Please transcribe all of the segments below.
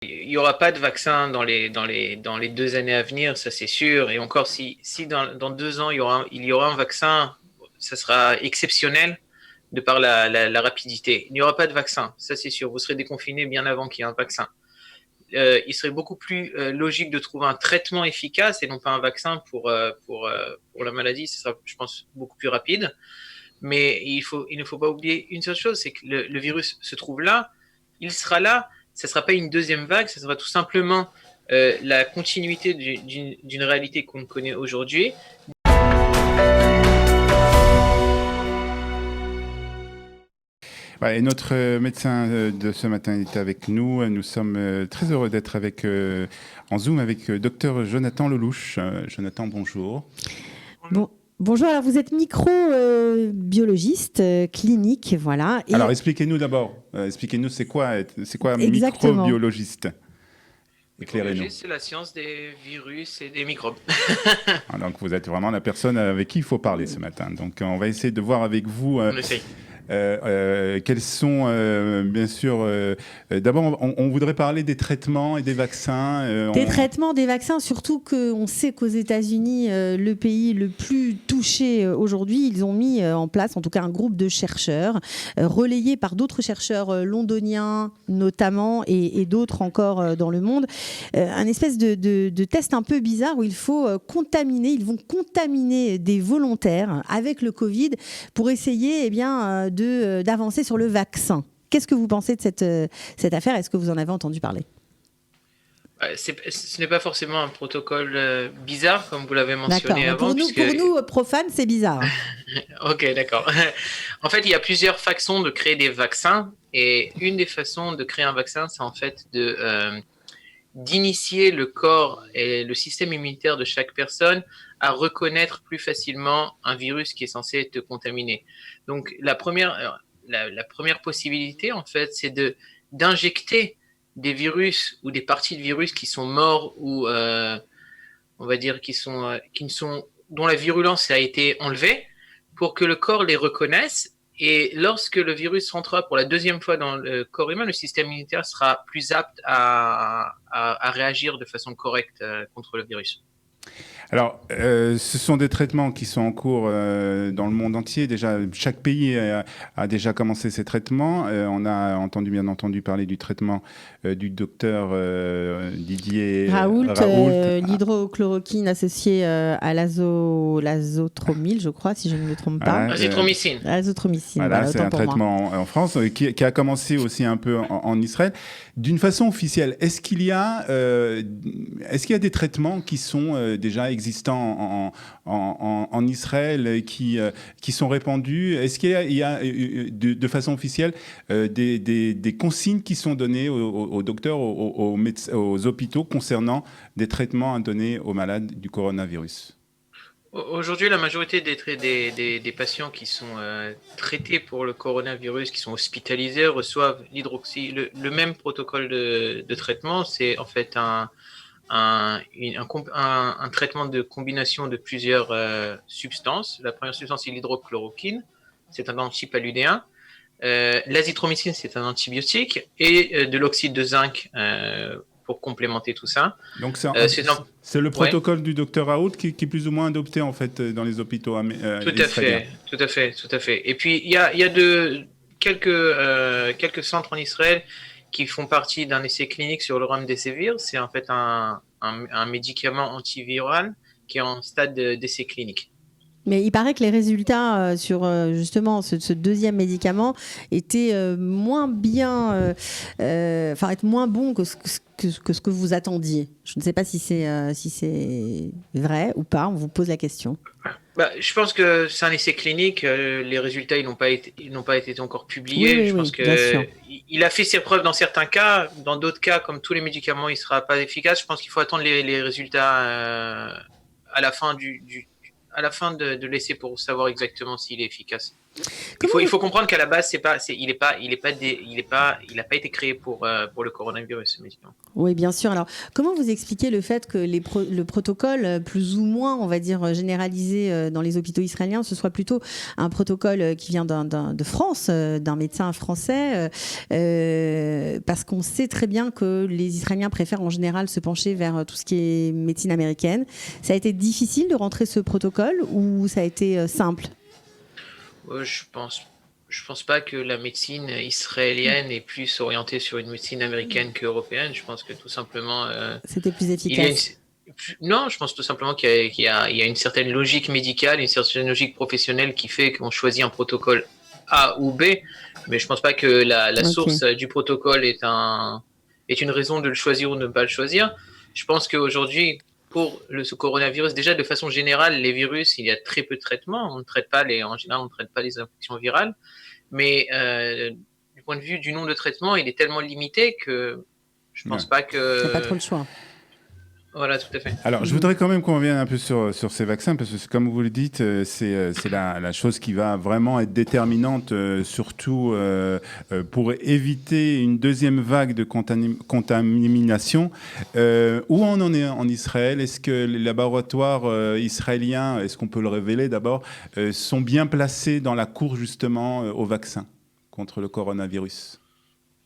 Il n'y aura pas de vaccin dans les 2 années à venir, ça c'est sûr. Et encore, si dans 2 ans, il y aura un vaccin, ça sera exceptionnel de par la rapidité. Il n'y aura pas de vaccin, ça c'est sûr. Vous serez déconfiné bien avant qu'il y ait un vaccin. Il serait beaucoup plus logique de trouver un traitement efficace et non pas un vaccin pour la maladie. Ce sera, je pense, beaucoup plus rapide. Mais il ne faut pas oublier une seule chose, c'est que le virus se trouve là, il sera là, ça ne sera pas une deuxième vague, ça sera tout simplement la continuité d'une réalité qu'on connaît aujourd'hui. Ouais, et notre médecin de ce matin est avec nous. Nous sommes très heureux d'être en Zoom avec docteur Jonathan Lelouch. Jonathan, bonjour. Bon, bonjour, alors vous êtes microbiologiste clinique, voilà. Alors expliquez-nous d'abord, expliquez-nous c'est quoi Exactement. microbiologiste. Éclairez-nous. C'est la science des virus et des microbes. Donc vous êtes vraiment la personne avec qui il faut parler ce matin. Donc on va essayer de voir avec vous. On essaye. Quels sont, bien sûr, d'abord, on voudrait parler des traitements et des vaccins. Des traitements, des vaccins, surtout qu'on sait qu'aux États-Unis, le pays le plus touché aujourd'hui, ils ont mis en place, en tout cas, un groupe de chercheurs, relayés par d'autres chercheurs londoniens notamment, et d'autres encore dans le monde, un espèce de test un peu bizarre où il faut ils vont contaminer des volontaires avec le Covid pour essayer d'avancer sur le vaccin. Qu'est-ce que vous pensez de cette affaire ? Est-ce que vous en avez entendu parler ? Ce n'est pas forcément un protocole bizarre, comme vous l'avez mentionné avant. Pour nous, profanes, c'est bizarre. Ok, d'accord. En fait, il y a plusieurs façons de créer des vaccins. Et une des façons de créer un vaccin, c'est en fait d'initier le corps et le système immunitaire de chaque personne à reconnaître plus facilement un virus qui est censé te contaminer. Donc, la première possibilité, en fait, c'est d'injecter des virus ou des parties de virus qui sont morts ou, on va dire, dont la virulence a été enlevée pour que le corps les reconnaisse. Et lorsque le virus rentrera pour la deuxième fois dans le corps humain, le système immunitaire sera plus apte à réagir de façon correcte contre le virus. Alors, ce sont des traitements qui sont en cours dans le monde entier. Déjà, chaque pays a déjà commencé ces traitements. On a bien entendu parler du traitement du docteur Didier Raoult. L'hydrochloroquine associée à l'azotromyl, je crois, si je ne me trompe pas. Azithromycine. Azithromycine. Voilà, c'est un traitement en France qui a commencé aussi un peu en Israël. D'une façon officielle, est-ce qu'il y a des traitements qui sont déjà existants en Israël qui sont répandus? Est-ce qu'il y a de façon officielle des consignes qui sont données aux docteurs, aux hôpitaux concernant des traitements à donner aux malades du coronavirus? Aujourd'hui, la majorité des patients qui sont traités pour le coronavirus, qui sont hospitalisés, reçoivent le même protocole de traitement. C'est en fait un traitement de combination de plusieurs substances. La première substance, c'est l'hydrochloroquine. C'est un antipaludéen. L'azithromycine, c'est un antibiotique. Et de l'oxyde de zinc pour complémenter tout ça. Donc c'est le protocole du docteur Raoult qui est plus ou moins adopté en fait dans les hôpitaux israéliens. Tout à fait. Et puis il y a quelques centres en Israël qui font partie d'un essai clinique sur le remdesivir. C'est en fait un médicament antiviral qui est en stade d'essai clinique. Mais il paraît que les résultats sur justement ce deuxième médicament étaient moins bien, être moins bons que ce que vous attendiez. Je ne sais pas si c'est vrai ou pas. On vous pose la question. Je pense que c'est un essai clinique. Les résultats ils n'ont pas été encore publiés. Oui, je pense que il a fait ses preuves dans certains cas. Dans d'autres cas, comme tous les médicaments, il sera pas efficace. Je pense qu'il faut attendre les résultats à la fin de l'essai pour savoir exactement s'il est efficace. Il faut comprendre qu'à la base, il n'a pas été créé pour le coronavirus, ce médicament. Oui, bien sûr. Alors, comment vous expliquez le fait que le protocole, plus ou moins, on va dire, généralisé dans les hôpitaux israéliens, ce soit plutôt un protocole qui vient de France, d'un médecin français, parce qu'on sait très bien que les Israéliens préfèrent en général se pencher vers tout ce qui est médecine américaine. Ça a été difficile de rentrer ce protocole ou ça a été simple ? Je pense pas que la médecine israélienne est plus orientée sur une médecine américaine qu'européenne. Je pense que tout simplement, c'était plus efficace. Non, je pense tout simplement qu'il y a une certaine logique médicale, une certaine logique professionnelle qui fait qu'on choisit un protocole A ou B. Mais je pense pas que la source du protocole est une raison de le choisir ou de ne pas le choisir. Je pense qu'aujourd'hui, pour ce coronavirus, déjà de façon générale, les virus, il y a très peu de traitements. En général, on ne traite pas les infections virales. Mais du point de vue du nombre de traitements, il est tellement limité que je ne pense pas que... Il n'y a pas trop le choix. Voilà, tout à fait. Alors, je voudrais quand même qu'on revienne un peu sur ces vaccins, parce que comme vous le dites, c'est la chose qui va vraiment être déterminante, surtout pour éviter une deuxième vague de contamination. Où on en est en Israël? Est-ce que les laboratoires israéliens, est-ce qu'on peut le révéler d'abord, sont bien placés dans la course justement aux vaccins contre le coronavirus?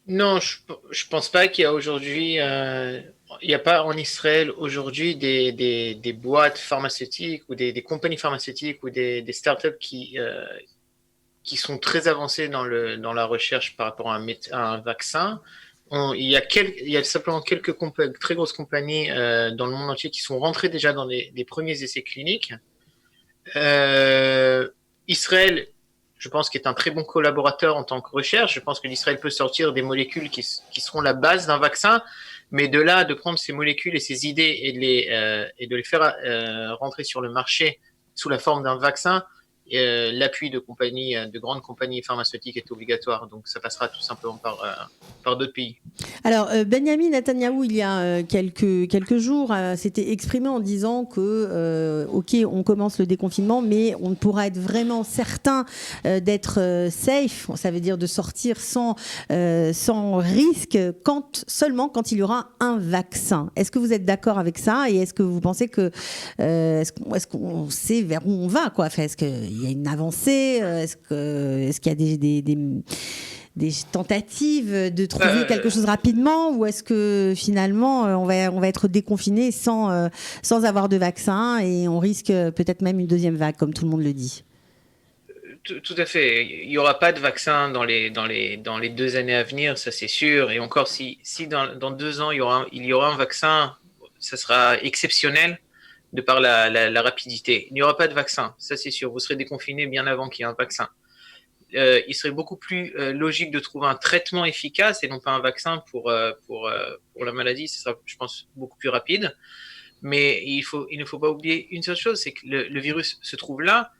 Non, je pense pas qu'il y a aujourd'hui... il n'y a pas en Israël aujourd'hui des boîtes pharmaceutiques ou des compagnies pharmaceutiques ou des startups qui sont très avancées dans la recherche par rapport à un vaccin. Il y a simplement quelques très grosses compagnies dans le monde entier qui sont rentrées déjà dans les premiers essais cliniques. Israël, je pense, qu'il est un très bon collaborateur en tant que recherche. Je pense que l'Israël peut sortir des molécules qui seront la base d'un vaccin. Mais de là, de prendre ces molécules et ces idées et de les faire rentrer sur le marché sous la forme d'un vaccin, l'appui de grandes compagnies pharmaceutiques est obligatoire. Donc, ça passera tout simplement par d'autres pays. Alors, Benjamin Netanyahou, il y a quelques jours, s'était exprimé en disant que, OK, on commence le déconfinement, mais on ne pourra être vraiment certain d'être safe, ça veut dire de sortir sans risque, seulement quand il y aura un vaccin. Est-ce que vous êtes d'accord avec ça? Et est-ce que vous pensez que... est-ce qu'on sait vers où on va, quoi? Enfin, est-ce qu'il y a une avancée? Est-ce qu'il y a des tentatives de trouver quelque chose rapidement, ou est-ce que finalement on va être déconfiné sans avoir de vaccin et on risque peut-être même une deuxième vague, comme tout le monde le dit? Tout à fait. Il n'y aura pas de vaccin dans les 2 années à venir, ça c'est sûr. Et encore, si dans 2 ans il y aura un vaccin, ça sera exceptionnel de par la rapidité. Il n'y aura pas de vaccin, ça c'est sûr. Vous serez déconfiné bien avant qu'il y ait un vaccin. Il serait beaucoup plus logique de trouver un traitement efficace et non pas un vaccin pour la maladie. Ce sera, je pense, beaucoup plus rapide. Mais il ne faut pas oublier une seule chose, c'est que le virus se trouve là,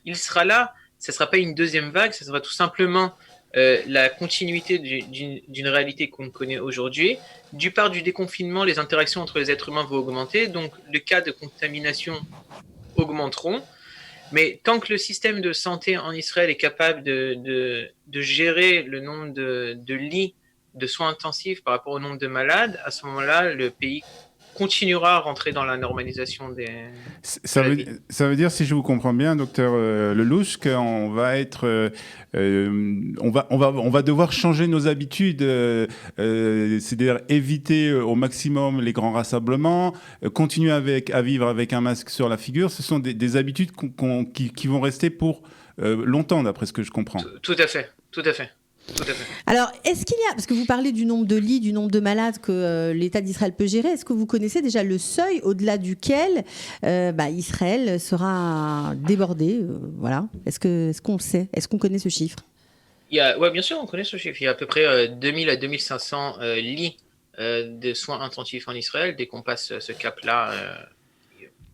il sera là. Ça ne sera pas une deuxième vague, ça sera tout simplement la continuité d'une réalité qu'on connaît aujourd'hui. Du part du déconfinement, les interactions entre les êtres humains vont augmenter, donc les cas de contamination augmenteront. Mais tant que le système de santé en Israël est capable de gérer le nombre de lits de soins intensifs par rapport au nombre de malades, à ce moment-là, le pays continuera à rentrer dans la normalisation des... Ça veut dire, si je vous comprends bien, docteur Lelouch, qu'on va être... on va devoir changer nos habitudes, c'est-à-dire éviter au maximum les grands rassemblements, continuer à vivre avec un masque sur la figure. Ce sont des habitudes qui vont rester pour longtemps, d'après ce que je comprends. Tout à fait, tout à fait. Alors, est-ce qu'il y a, parce que vous parlez du nombre de lits, du nombre de malades que l'État d'Israël peut gérer, est-ce que vous connaissez déjà le seuil au-delà duquel Israël sera débordé voilà. Est-ce qu'on le sait? Est-ce qu'on connaît ce chiffre? Ouais, bien sûr, on connaît ce chiffre. Il y a à peu près 2000 à 2500 lits de soins intensifs en Israël. Dès qu'on passe ce cap-là,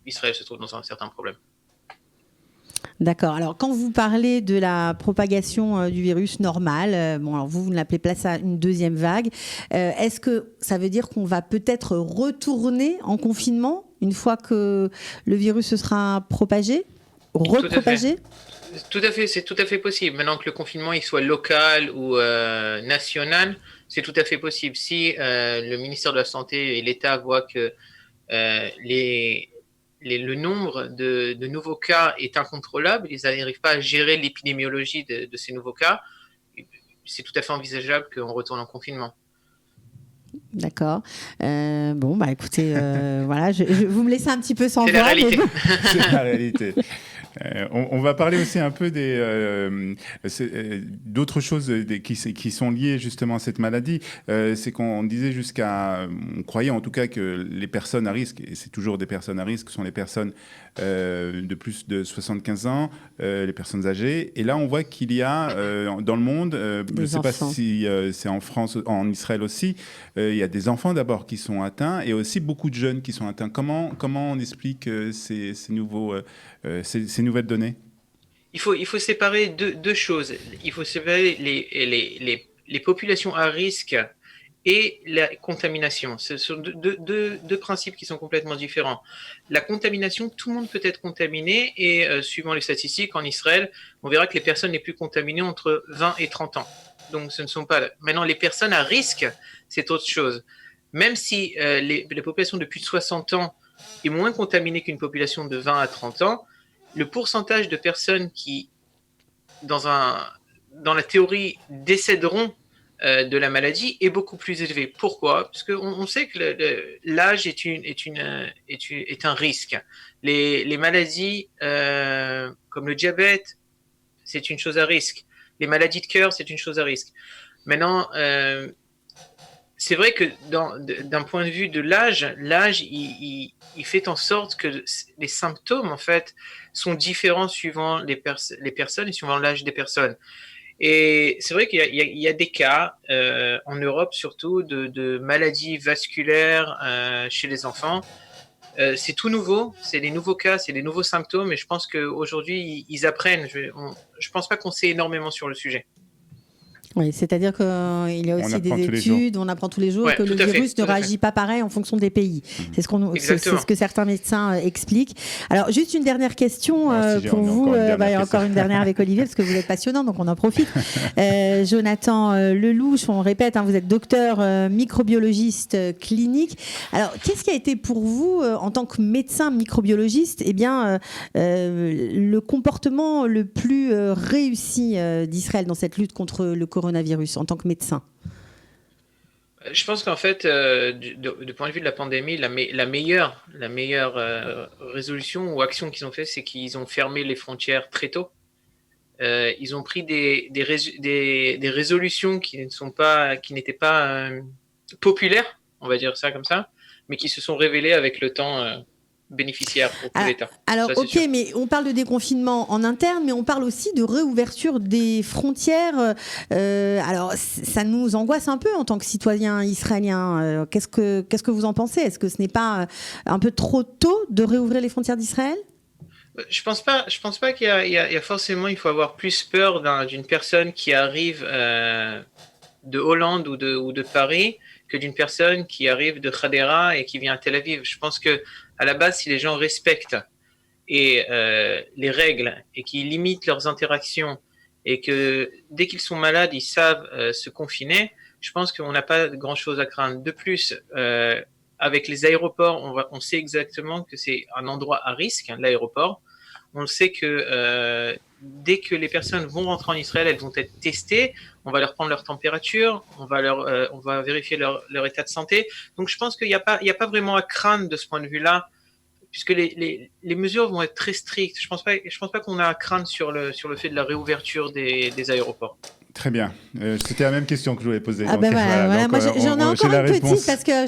Israël se trouve dans un certain problème. D'accord. Alors, quand vous parlez de la propagation du virus normal, bon, alors vous ne l'appelez pas ça une deuxième vague, est-ce que ça veut dire qu'on va peut-être retourner en confinement une fois que le virus se sera propagé? repropager? Tout à fait, c'est tout à fait possible. Maintenant que le confinement il soit local ou national, c'est tout à fait possible. Si le ministère de la Santé et l'État voient que le nombre de nouveaux cas est incontrôlable, ils n'arrivent pas à gérer l'épidémiologie de ces nouveaux cas, c'est tout à fait envisageable qu'on retourne en confinement. D'accord. Bon, bah écoutez, voilà, vous me laissez un petit peu sans C'est voix. la réalité. C'est la réalité. On va parler aussi un peu d'autres choses qui sont liées justement à cette maladie. C'est qu'on disait on croyait en tout cas que les personnes à risque, et c'est toujours des personnes à risque, sont les personnes de plus de 75 ans, les personnes âgées. Et là, on voit qu'il y a dans le monde, je ne sais pas si c'est en France, en Israël aussi, il y a des enfants d'abord qui sont atteints et aussi beaucoup de jeunes qui sont atteints. Comment on explique ces nouvelles données? Il faut séparer deux choses. Il faut séparer les populations à risque et la contamination. Ce sont deux principes qui sont complètement différents. La contamination, tout le monde peut être contaminé et suivant les statistiques en Israël, on verra que les personnes les plus contaminées ont entre 20 et 30 ans. Donc ce ne sont pas... Maintenant, les personnes à risque, c'est autre chose. Même si la population de plus de 60 ans est moins contaminée qu'une population de 20 à 30 ans, le pourcentage de personnes qui, dans la théorie, décéderont de la maladie est beaucoup plus élevé. Pourquoi? Parce qu'on sait que l'âge est un risque. Les maladies comme le diabète, c'est une chose à risque. Les maladies de cœur, c'est une chose à risque. Maintenant, c'est vrai que d'un point de vue de l'âge, il fait en sorte que les symptômes, en fait, sont différents suivant les personnes et suivant l'âge des personnes. Et c'est vrai qu'il y a des cas, en Europe surtout, de maladies vasculaires chez les enfants. C'est tout nouveau, c'est des nouveaux cas, c'est des nouveaux symptômes, et je pense qu'aujourd'hui, ils apprennent. Je pense pas qu'on sait énormément sur le sujet. Oui, c'est-à-dire qu'il y a aussi des études, on apprend tous les jours que le virus ne réagit pas pareil en fonction des pays. C'est ce que certains médecins expliquent. Alors, juste une dernière question pour vous. Il y a encore une dernière avec Olivier, parce que vous êtes passionnant, donc on en profite. Jonathan Lelouch, on répète, vous êtes docteur microbiologiste clinique. Alors, qu'est-ce qui a été pour vous, en tant que médecin microbiologiste, le comportement le plus réussi d'Israël dans cette lutte contre le coronavirus en tant que médecin? Je pense qu'en fait, du point de vue de la pandémie, la meilleure résolution ou action qu'ils ont fait, c'est qu'ils ont fermé les frontières très tôt. Ils ont pris des résolutions qui n'étaient pas populaires, on va dire ça comme ça, mais qui se sont révélées avec le temps bénéficiaires pour tout l'État. Alors, ça, ok, mais on parle de déconfinement en interne, mais on parle aussi de réouverture des frontières. Alors, ça nous angoisse un peu en tant que citoyens israéliens. Qu'est-ce que vous en pensez? Est-ce que ce n'est pas un peu trop tôt de réouvrir les frontières d'Israël? Je pense pas qu'il y a forcément, il faut avoir plus peur d'une personne qui arrive de Hollande ou de Paris que d'une personne qui arrive de Hadera et qui vient à Tel Aviv. Je pense que à la base, si les gens respectent les règles et qu'ils limitent leurs interactions et que dès qu'ils sont malades, ils savent se confiner, je pense qu'on n'a pas grand-chose à craindre. De plus, avec les aéroports, on sait exactement que c'est un endroit à risque, l'aéroport. On sait que dès que les personnes vont rentrer en Israël, elles vont être testées. On va leur prendre leur température, on va vérifier leur état de santé. Donc je pense qu'il n'y a pas vraiment à craindre de ce point de vue-là, puisque les mesures vont être très strictes. Je pense pas qu'on a à craindre sur le fait de la réouverture des aéroports. Très bien. C'était la même question que je voulais poser. Ah donc, voilà. Moi, j'en ai encore une petite, parce que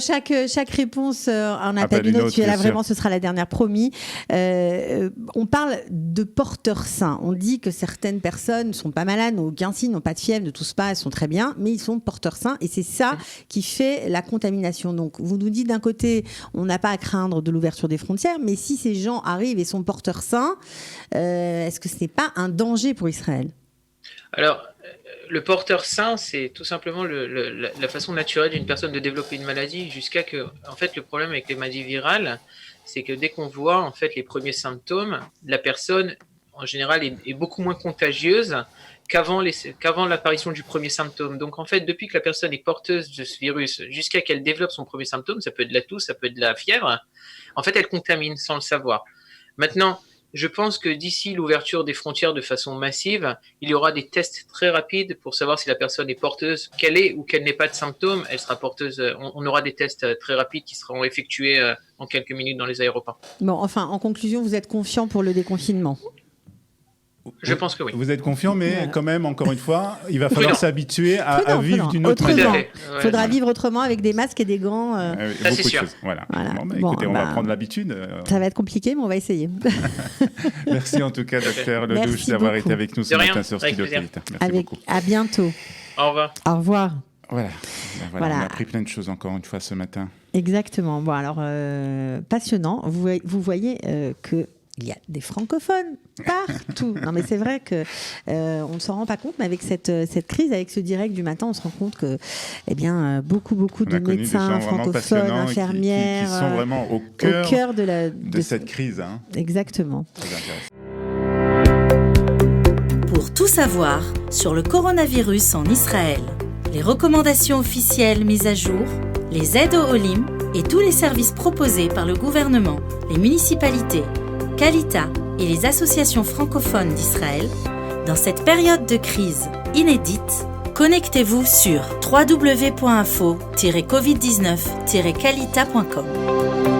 chaque réponse en appelle une autre. Tu es là vraiment, ce sera la dernière, promis. On parle de porteurs sains. On dit que certaines personnes ne sont pas malades, n'ont aucun signe, n'ont pas de fièvre, ne toussent pas, elles sont très bien, mais ils sont porteurs sains. Et c'est ça qui fait la contamination. Donc, vous nous dites d'un côté, on n'a pas à craindre de l'ouverture des frontières, mais si ces gens arrivent et sont porteurs sains, est-ce que ce n'est pas un danger pour Israël? Alors, le porteur sain, c'est tout simplement la façon naturelle d'une personne de développer une maladie, jusqu'à que, en fait, le problème avec les maladies virales, c'est que dès qu'on voit, en fait, les premiers symptômes, la personne en général, est beaucoup moins contagieuse qu'avant l'apparition du premier symptôme. Donc, en fait, depuis que la personne est porteuse de ce virus jusqu'à qu'elle développe son premier symptôme, ça peut être de la toux, ça peut être de la fièvre, en fait, elle contamine sans le savoir. Maintenant, je pense que d'ici l'ouverture des frontières de façon massive, il y aura des tests très rapides pour savoir si la personne est porteuse, qu'elle est ou qu'elle n'ait pas de symptômes. Elle sera porteuse. On aura des tests très rapides qui seront effectués en quelques minutes dans les aéroports. Bon, enfin, en conclusion, vous êtes confiant pour le déconfinement? Je pense que oui. Vous êtes confiant, mais quand même, encore une fois, il va falloir s'habituer à vivre d'une autre manière. Il faudra vivre autrement avec des masques et des gants. Ça, c'est sûr. Voilà. Écoutez, on va prendre l'habitude. Ça va être compliqué, mais on va essayer. Merci en tout cas, docteur Ledouche, d'avoir été avec nous ce matin sur Studiopolitain. Merci beaucoup. À bientôt. Au revoir. Au revoir. Voilà. On a appris plein de choses encore une fois ce matin. Exactement. Bon, alors, passionnant. Vous voyez que il y a des francophones partout. Non, mais c'est vrai que on ne s'en rend pas compte, mais avec cette crise, avec ce direct du matin, on se rend compte que, beaucoup de médecins francophones, infirmières, qui sont vraiment au cœur de cette crise. Hein. Exactement. Pour tout savoir sur le coronavirus en Israël, les recommandations officielles mises à jour, les aides au Olim et tous les services proposés par le gouvernement, les municipalités, Kalita et les associations francophones d'Israël, dans cette période de crise inédite, connectez-vous sur www.info-covid19-kalita.com.